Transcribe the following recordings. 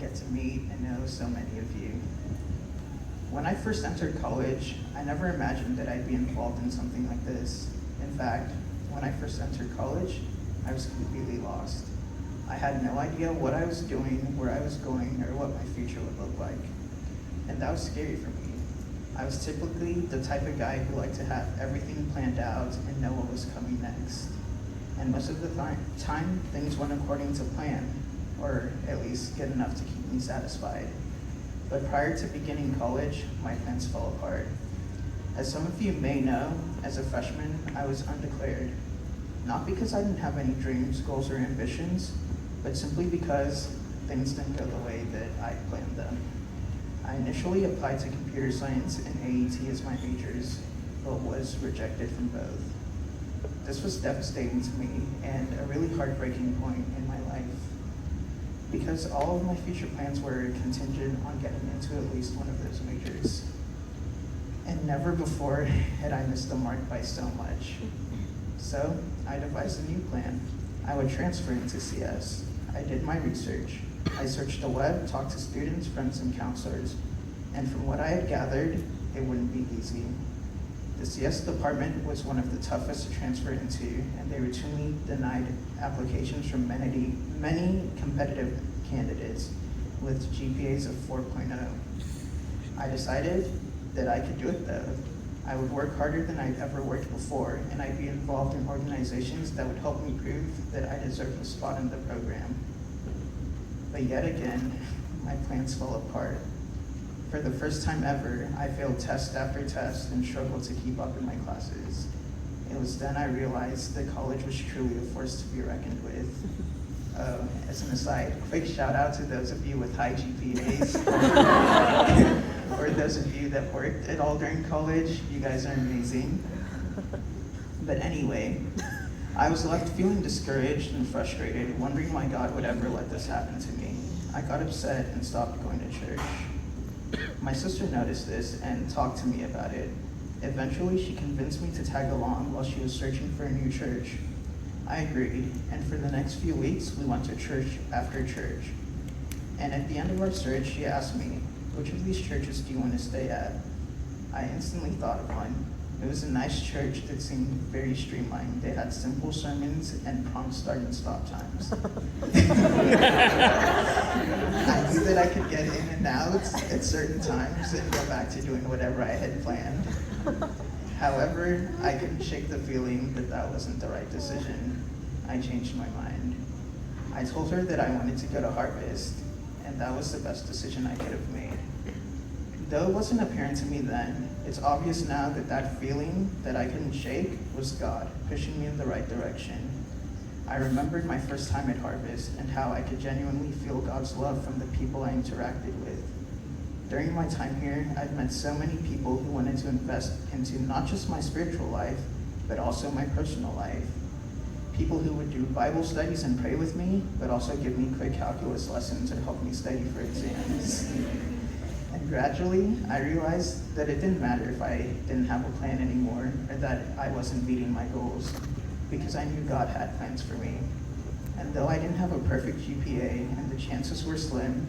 get to meet and know so many of you. When I first entered college, I never imagined that I'd be involved in something like this. In fact, when I first entered college, I was completely lost. I had no idea what I was doing, where I was going, or what my future would look like. And that was scary for me. I was typically the type of guy who liked to have everything planned out and know what was coming next. And most of the time, things went according to plan, or at least good enough to keep me satisfied. But prior to beginning college, my plans fell apart. As some of you may know, as a freshman, I was undeclared. Not because I didn't have any dreams, goals, or ambitions, but simply because things didn't go the way that I planned them. I initially applied to computer science and AET as my majors, but was rejected from both. This was devastating to me and a really heartbreaking point in my life, because all of my future plans were contingent on getting into at least one of those majors. And never before had I missed the mark by so much. So I devised a new plan. I would transfer into CS. I did my research. I searched the web, talked to students, friends, and counselors. And from what I had gathered, it wouldn't be easy. The CS department was one of the toughest to transfer into, and they routinely denied applications from many competitive candidates with GPAs of 4.0. I decided that I could do it though. I would work harder than I'd ever worked before, and I'd be involved in organizations that would help me prove that I deserved a spot in the program. But yet again, my plans fell apart. For the first time ever, I failed test after test and struggled to keep up in my classes. It was then I realized that college was truly a force to be reckoned with. As an aside, quick shout out to those of you with high GPAs, or those of you that worked at all during college. You guys are amazing. But anyway, I was left feeling discouraged and frustrated, wondering why God would ever let this happen to me. I got upset and stopped going to church. My sister noticed this and talked to me about it. Eventually, she convinced me to tag along while she was searching for a new church. I agreed, and for the next few weeks, we went to church after church. And at the end of our search, she asked me, "Which of these churches do you want to stay at?" I instantly thought of one. It was a nice church that seemed very streamlined. They had simple sermons and prompt start and stop times. I knew that I could get in and out at certain times and go back to doing whatever I had planned. However, I couldn't shake the feeling that that wasn't the right decision. I changed my mind. I told her that I wanted to go to Harvest, and that was the best decision I could have made. Though it wasn't apparent to me then, it's obvious now that that feeling that I couldn't shake was God pushing me in the right direction. I remembered my first time at Harvest and how I could genuinely feel God's love from the people I interacted with. During my time here, I've met so many people who wanted to invest into not just my spiritual life, but also my personal life. People who would do Bible studies and pray with me, but also give me quick calculus lessons and help me study for exams. And gradually, I realized that it didn't matter if I didn't have a plan anymore, or that I wasn't meeting my goals, because I knew God had plans for me. And though I didn't have a perfect GPA and the chances were slim,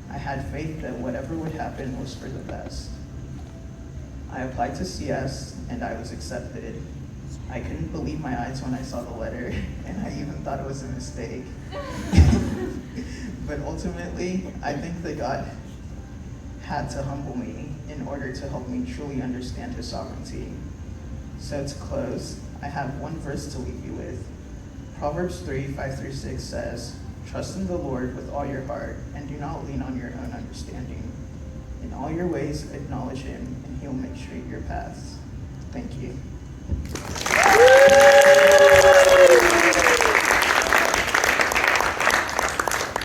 I had faith that whatever would happen was for the best. I applied to CS and I was accepted. I couldn't believe my eyes when I saw the letter, and I even thought it was a mistake. But ultimately, I think that God had to humble me in order to help me truly understand His sovereignty. So to close, I have one verse to leave you with. Proverbs 3:5-6 says, "Trust in the Lord with all your heart, and do not lean on your own understanding. In all your ways acknowledge Him, and He'll make straight your paths." Thank you.